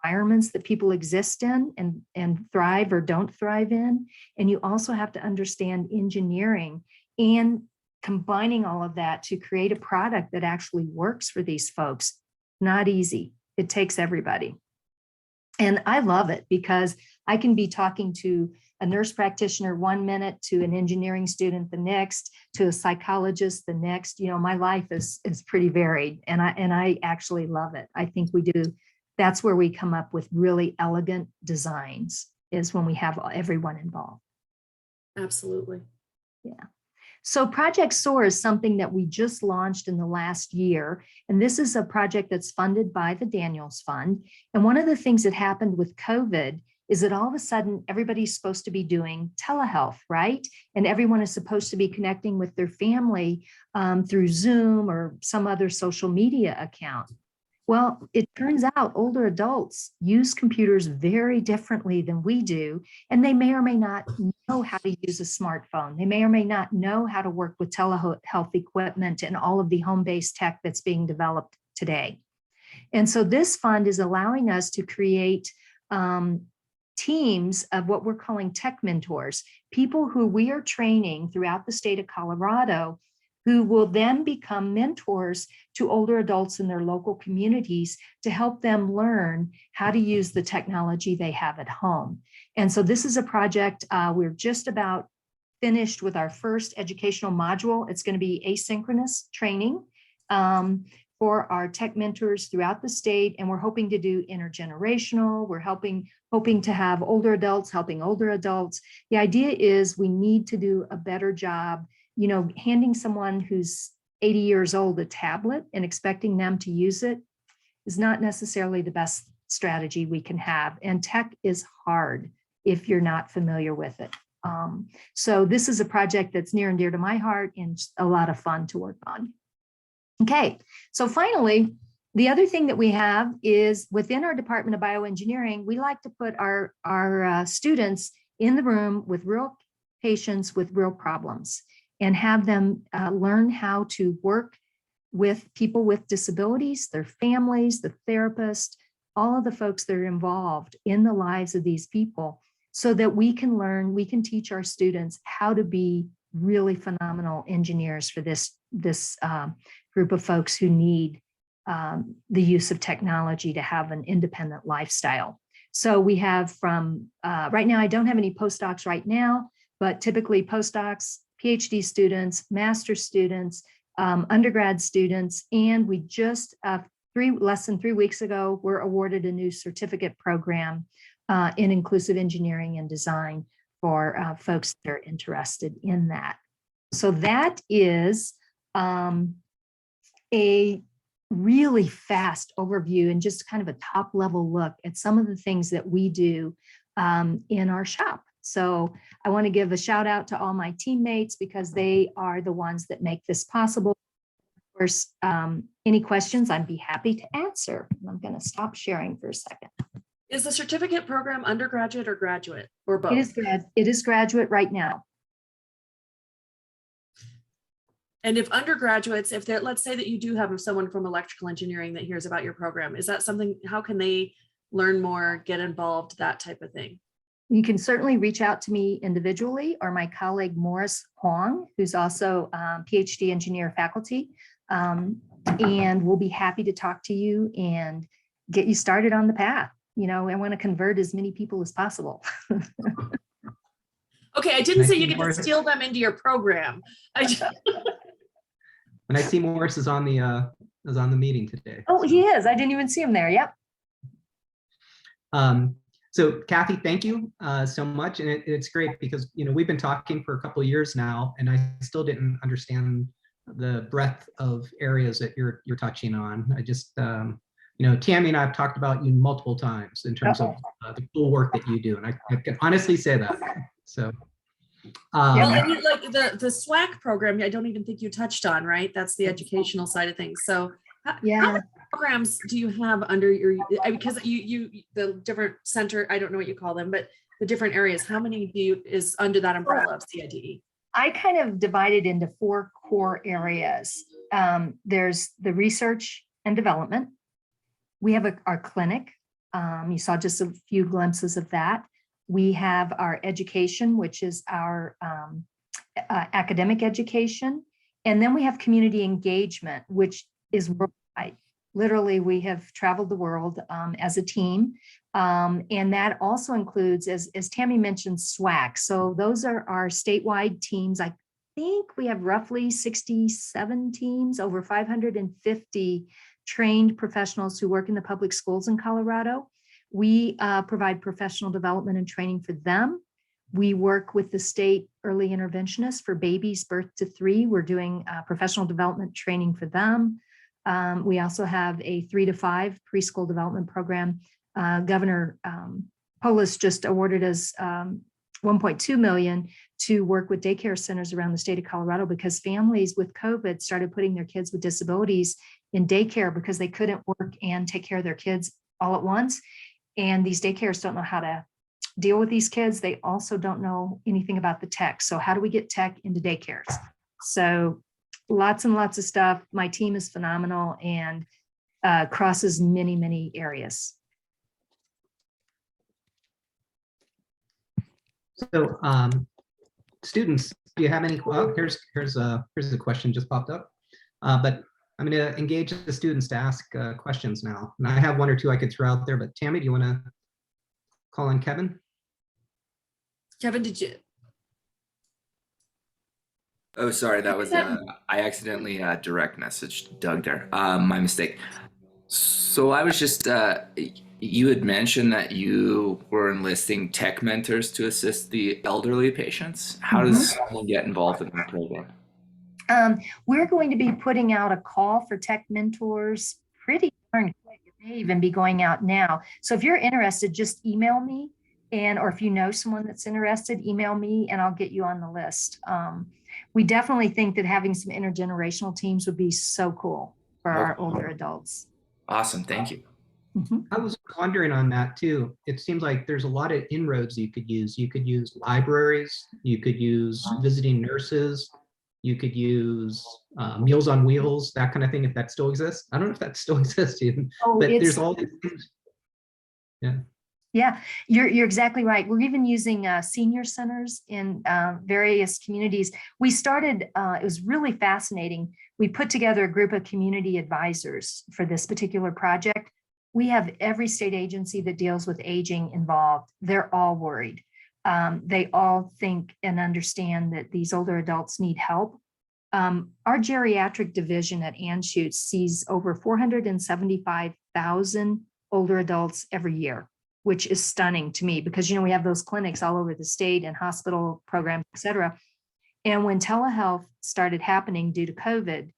environments that people exist in and thrive or don't thrive in. And you also have to understand engineering and combining all of that to create a product that actually works for these folks. Not easy. It takes everybody. And I love it, because I can be talking to a nurse practitioner 1 minute, to an engineering student the next, to a psychologist the next. You know, my life is pretty varied, and I actually love it. I think we do. That's where we come up with really elegant designs, is when we have everyone involved. Absolutely. Yeah. So Project Soar is something that we just launched in the last year. And this is a project that's funded by the Daniels Fund. And one of the things that happened with COVID is that all of a sudden everybody's supposed to be doing telehealth, right? And everyone is supposed to be connecting with their family through Zoom or some other social media account. Well, it turns out older adults use computers very differently than we do, and they may or may not know how to use a smartphone. They may or may not know how to work with telehealth equipment and all of the home-based tech that's being developed today. And so this fund is allowing us to create teams of what we're calling tech mentors, people who we are training throughout the state of Colorado, who will then become mentors to older adults in their local communities to help them learn how to use the technology they have at home. And so this is a project, we're just about finished with our first educational module. It's going to be asynchronous training for our tech mentors throughout the state. And we're hoping to do intergenerational. We're hoping to have older adults helping older adults. The idea is we need to do a better job, you know, handing someone who's 80 years old a tablet and expecting them to use it is not necessarily the best strategy we can have. And tech is hard if you're not familiar with it. So this is a project that's near and dear to my heart and a lot of fun to work on. Okay, so finally, the other thing that we have is within our Department of Bioengineering, we like to put our students in the room with real patients with real problems and have them learn how to work with people with disabilities, their families, the therapist, all of the folks that are involved in the lives of these people, so that we can learn, we can teach our students how to be really phenomenal engineers for this group of folks who need the use of technology to have an independent lifestyle. So we have from, right now, I don't have any postdocs right now, but typically postdocs, PhD students, master students, undergrad students, and we just, less than 3 weeks ago, were awarded a new certificate program in inclusive engineering and design for folks that are interested in that. So that is a really fast overview and just kind of a top level look at some of the things that we do in our shop. So I want to give a shout out to all my teammates because they are the ones that make this possible. Of course, any questions I'd be happy to answer. I'm going to stop sharing for a second. Is the certificate program undergraduate or graduate or both? It is graduate right now. And if undergraduates, if they're, let's say that you do have someone from electrical engineering that hears about your program, is that something, how can they learn more, get involved, that type of thing? You can certainly reach out to me individually or my colleague Morris Huang, who's also PhD engineer faculty. And we'll be happy to talk to you and get you started on the path. You know, I want to convert as many people as possible. Okay, I didn't say you get to steal them into your program. And I see Morris is on the meeting today. Oh, he is. I didn't even see him there. Yep. So Kathy, thank you so much. And it's great because, you know, we've been talking for a couple of years now, and I still didn't understand the breadth of areas that you're touching on. I just, you know, Tammy and I have talked about you multiple times in terms of the cool work that you do. And I can honestly say that. So. Well, and like the SWAC program, I don't even think you touched on, right? That's the educational side of things. So Yeah. how many programs do you have under your, because you the different center, I don't know what you call them, but the different areas, how many do you is under that umbrella of CIDE? I kind of divided into 4 core areas. There's the research and development. We have our clinic. You saw just a few glimpses of that. We have our education, which is our academic education. And then we have community engagement, which is worldwide. Literally, we have traveled the world as a team. And that also includes, as Tammy mentioned, SWAC. So those are our statewide teams. I think we have roughly 67 teams, over 550 trained professionals who work in the public schools in Colorado. We provide professional development and training for them. We work with the state early interventionists for babies birth to 3. We're doing professional development training for them. We also have a 3 to 5 preschool development program. Governor Polis just awarded us $1.2 million to work with daycare centers around the state of Colorado because families with COVID started putting their kids with disabilities in daycare because they couldn't work and take care of their kids all at once. And these daycares don't know how to deal with these kids. They also don't know anything about the tech. So how do we get tech into daycares? So lots and lots of stuff. My team is phenomenal and crosses many, many areas. So students, do you have any, here's a question just popped up, but I'm going to engage the students to ask questions now. And I have 1 or 2 I could throw out there, but Tammy, do you want to call on Kevin? Kevin, did you? Oh, sorry, that was, I accidentally direct messaged Doug there. My mistake. So I was just, you had mentioned that you were enlisting tech mentors to assist the elderly patients. How does someone get involved in that program? We're going to be putting out a call for tech mentors pretty darn quick. It may even be going out now. So if you're interested, just email me, or if you know someone that's interested, email me and I'll get you on the list. We definitely think that having some intergenerational teams would be so cool for our older adults. Awesome, thank you. I was wondering on that too. It seems like there's a lot of inroads you could use. You could use libraries, you could use visiting nurses, You could use Meals on Wheels, that kind of thing, if that still exists. I don't know if that still exists even, Oh, but it's, there's all these things. Yeah. yeah, you're exactly right. We're even using senior centers in various communities. We started, it was really fascinating. We put together a group of community advisors for this particular project. We have every state agency that deals with aging involved. They're all worried. They all think and understand that these older adults need help. Our geriatric division at Anschutz sees over 475,000 older adults every year, which is stunning to me because, we have those clinics all over the state and hospital programs, et cetera. And when telehealth started happening due to COVID,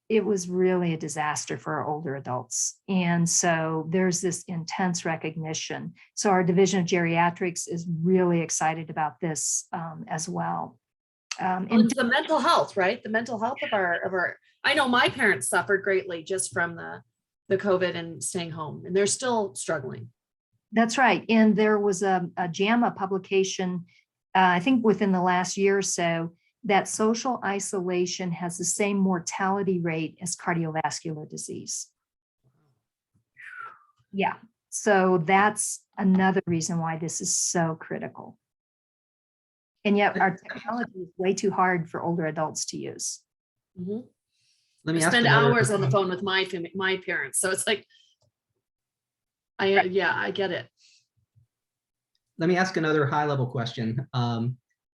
it was really a disaster for our older adults. And so there's this intense recognition. So our division of geriatrics is really excited about this as well. And the mental health, right? The mental health of our, I know my parents suffered greatly just from the COVID and staying home, and they're still struggling. That's right. And there was a JAMA publication, I think within the last year or so, that social isolation has the same mortality rate as cardiovascular disease. Yeah. So that's another reason why this is so critical. And yet our technology is way too hard for older adults to use. Mm-hmm. Let me I ask spend another- hours on the phone with my parents. So it's like, yeah, I get it. Let me ask another high level question.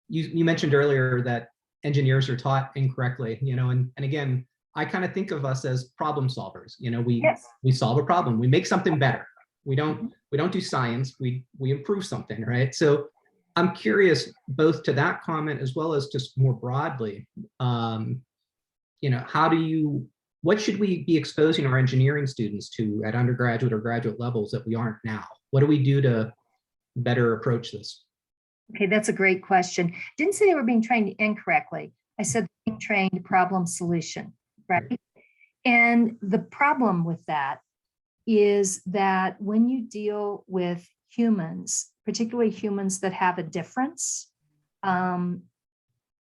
You mentioned earlier that engineers are taught incorrectly, and again, I kind of think of us as problem solvers. Yes. We solve a problem, we make something better. We don't do science, we improve something, right? So I'm curious both to that comment as well as just more broadly, what should we be exposing our engineering students to at undergraduate or graduate levels that we aren't now? What do we do to better approach this? Okay, that's a great question. Didn't say they were being trained incorrectly. I said being trained problem solution, right? And the problem with that is that when you deal with humans, particularly humans that have a difference,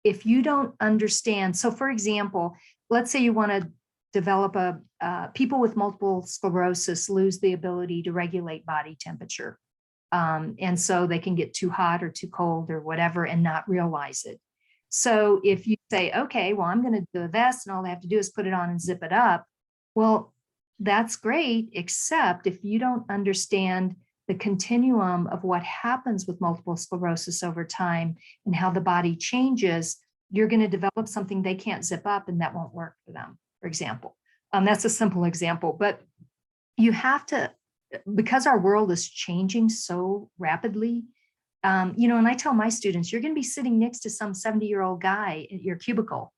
if you don't understand, so for example, let's say you want to develop people with multiple sclerosis lose the ability to regulate body temperature. And so they can get too hot or too cold or whatever and not realize it. So if you say, okay, well, I'm going to do a vest and all they have to do is put it on and zip it up. Well, that's great, except if you don't understand the continuum of what happens with multiple sclerosis over time and how the body changes, you're going to develop something they can't zip up and that won't work for them, for example. That's a simple example, but you have to, because our world is changing so rapidly, and I tell my students, you're going to be sitting next to some 70-year-old guy in your cubicle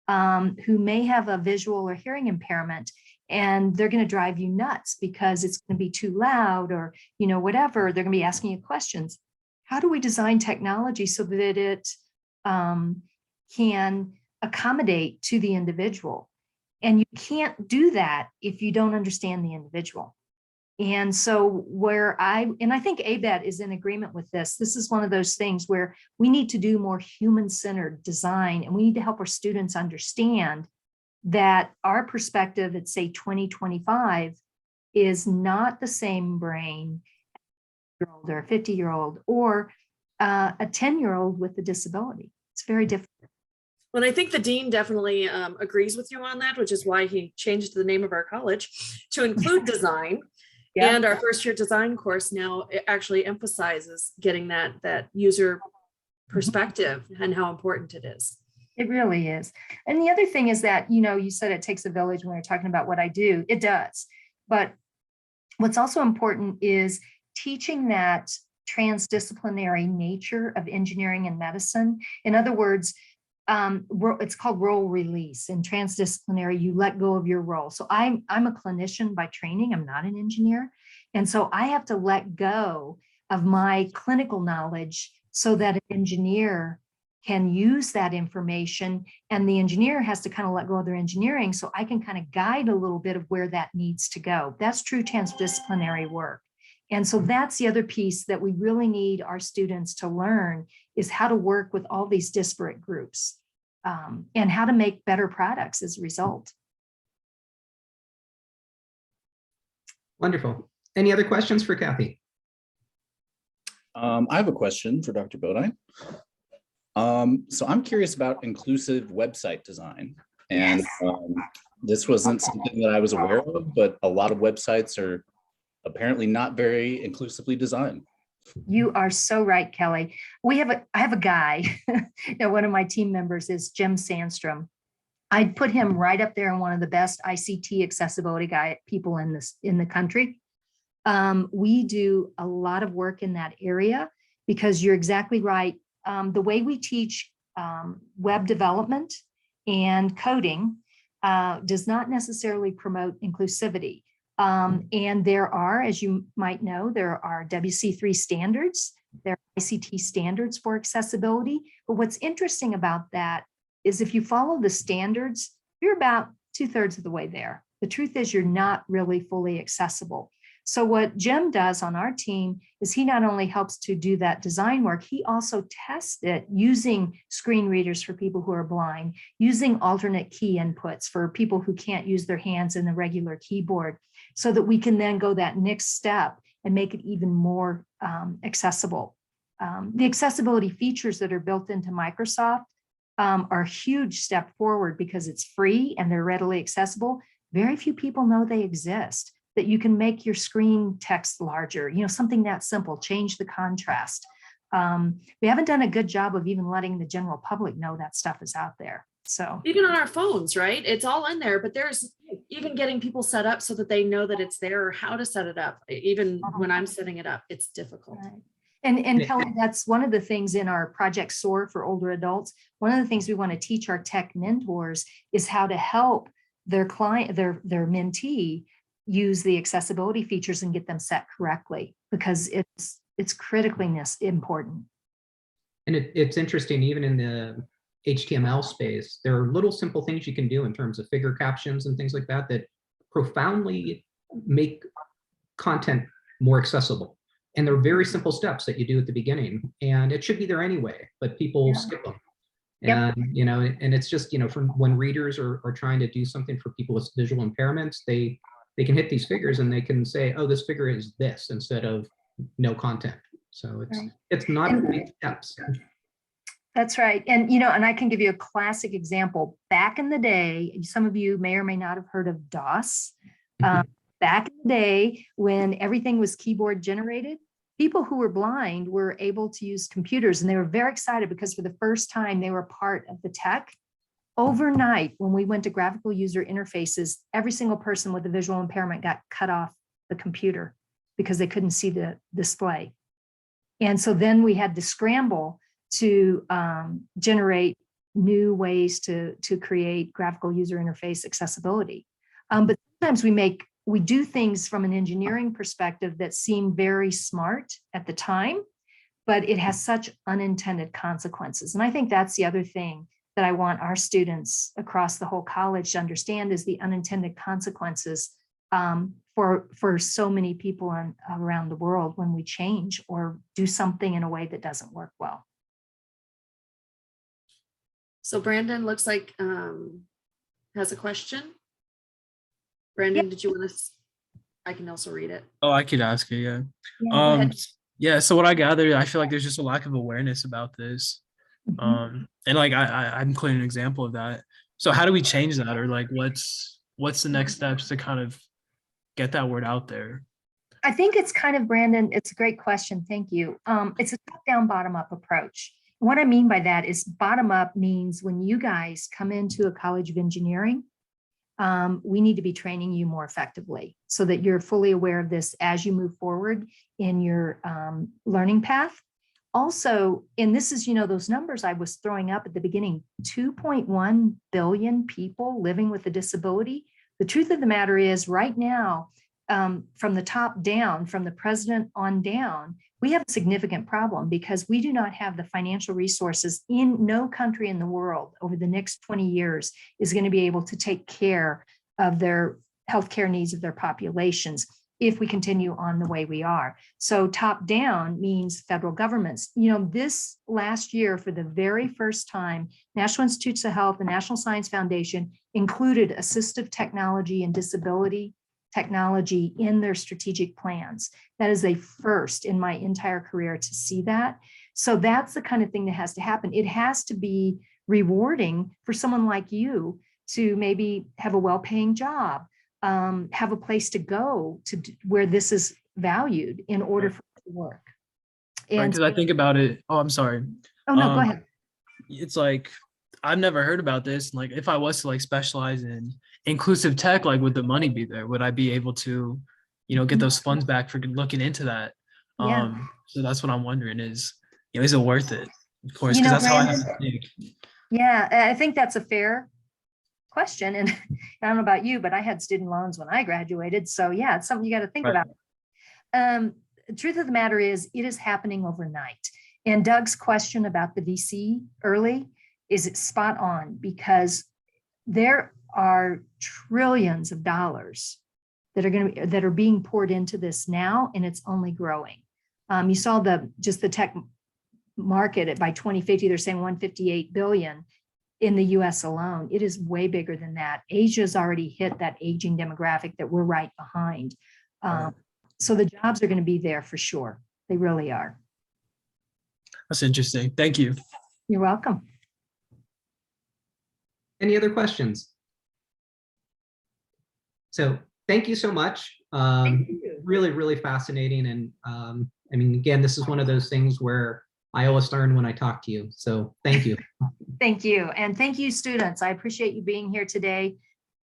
who may have a visual or hearing impairment, and they're going to drive you nuts because it's going to be too loud or, whatever. They're going to be asking you questions. How do we design technology so that it can accommodate to the individual? And you can't do that if you don't understand the individual. And so I think ABET is in agreement with this. This is one of those things where we need to do more human-centered design, and we need to help our students understand that our perspective at, say, 2025 is not the same brain as a 50-year-old or a 10-year-old with a disability. It's very different. Well, I think the dean definitely agrees with you on that, which is why he changed the name of our college to include design. Yeah. And our first year design course now actually emphasizes getting that user perspective and how important it is. It really is. And the other thing is that, you said it takes a village when you're talking about what I do. It does. But what's also important is teaching that transdisciplinary nature of engineering and medicine. In other words, it's called role release. In transdisciplinary, you let go of your role. So I'm a clinician by training. I'm not an engineer. And so I have to let go of my clinical knowledge so that an engineer can use that information, and the engineer has to kind of let go of their engineering so I can kind of guide a little bit of where that needs to go. That's true transdisciplinary work. And so that's the other piece that we really need our students to learn, is how to work with all these disparate groups. and how to make better products as a result. Wonderful. Any other questions for Kathy? I have a question for Dr. Bodine. So I'm curious about inclusive website design. And this wasn't something that I was aware of, but a lot of websites are apparently not very inclusively designed. You are so right, Kelly. I have a guy, one of my team members is Jim Sandstrom. I'd put him right up there in one of the best ICT accessibility people in the country. We do a lot of work in that area because you're exactly right. The way we teach web development and coding does not necessarily promote inclusivity. And there are, as you might know, there are WC3 standards, there are ICT standards for accessibility. But what's interesting about that is if you follow the standards, you're about 2/3 of the way there. The truth is you're not really fully accessible. So what Jim does on our team is he not only helps to do that design work, he also tests it using screen readers for people who are blind, using alternate key inputs for people who can't use their hands in the regular keyboard, so that we can then go that next step and make it even more accessible. The accessibility features that are built into Microsoft are a huge step forward because it's free and they're readily accessible. Very few people know they exist. That you can make your screen text larger, something that simple, change the contrast. We haven't done a good job of even letting the general public know that stuff is out there. So even on our phones, right? It's all in there, but there's even getting people set up so that they know that it's there or how to set it up. Even when I'm setting it up, it's difficult. right. And Kelly, that's one of the things in our project Soar for older adults. One of the things we want to teach our tech mentors is how to help their client, their mentee, use the accessibility features and get them set correctly, because it's critically important. And it's interesting, even in the HTML space, there are little simple things you can do in terms of figure captions and things like that that profoundly make content more accessible. And they're very simple steps that you do at the beginning, and it should be there anyway, but people skip them. Yep. And and it's just, from when readers are trying to do something for people with visual impairments, they can hit these figures and they can say, oh, this figure is this, instead of no content. So it's not big steps. That's right. And, and I can give you a classic example. Back in the day, some of you may or may not have heard of DOS. Back in the day, when everything was keyboard generated, people who were blind were able to use computers, and they were very excited because for the first time they were part of the tech. Overnight, when we went to graphical user interfaces, every single person with a visual impairment got cut off the computer because they couldn't see the display. And so then we had to scramble to generate new ways to create graphical user interface accessibility. But sometimes we do things from an engineering perspective that seem very smart at the time, but it has such unintended consequences. And I think that's the other thing that I want our students across the whole college to understand is the unintended consequences for so many people around the world when we change or do something in a way that doesn't work well. So Brandon looks like has a question. Brandon, did you want to? I can also read it. Oh, I could ask it, yeah. Go ahead. Yeah, so what I gathered, I feel like there's just a lack of awareness about this. And like I'm including an example of that. So how do we change that, or like what's the next steps to kind of get that word out there? I think it's kind of, Brandon, it's a great question. Thank you. It's a top-down, bottom-up approach. What I mean by that is bottom-up means when you guys come into a college of engineering, we need to be training you more effectively so that you're fully aware of this as you move forward in your learning path. Also, and this is, those numbers I was throwing up at the beginning, 2.1 billion people living with a disability. The truth of the matter is right now, from the top down, from the president on down, we have a significant problem because we do not have the financial resources. In no country in the world over the next 20 years is going to be able to take care of their healthcare needs of their populations. if we continue on the way we are. So top down means federal governments. This last year, for the very first time, National Institutes of Health, the National Science Foundation included assistive technology and disability technology in their strategic plans. That is a first in my entire career to see that. So that's the kind of thing that has to happen. It has to be rewarding for someone like you to maybe have a well-paying job, have a place to go to where this is valued in order for it to work. And Because I think about it. Oh, I'm sorry. oh no, go ahead. It's like I've never heard about this. Like, if I was to like specialize in inclusive tech, like, would the money be there? Would I be able to, get those funds back for looking into that? Yeah. So that's what I'm wondering is it worth it? Of course, because that's how I have to think. Yeah, I think that's a fair question. And I don't know about you, but I had student loans when I graduated. So yeah, it's something you got to think about. The truth of the matter is it is happening overnight. And Doug's question about the VC early is spot on, because there are trillions of dollars that are being poured into this now, and it's only growing. You saw the tech market by 2050, they're saying 158 billion in the US alone. It is way bigger than that. Asia's already hit that aging demographic that we're right behind. So the jobs are going to be there for sure. They really are. That's interesting. Thank you. You're welcome. Any other questions? So thank you so much. Thank you. Really, really fascinating. And I mean, again, this is one of those things where I always learn when I talk to you. So thank you. Thank you. And thank you, students. I appreciate you being here today.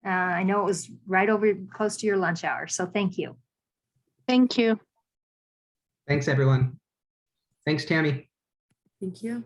I know it was right over close to your lunch hour. So thank you. Thank you. Thanks, everyone. Thanks, Tammy. Thank you.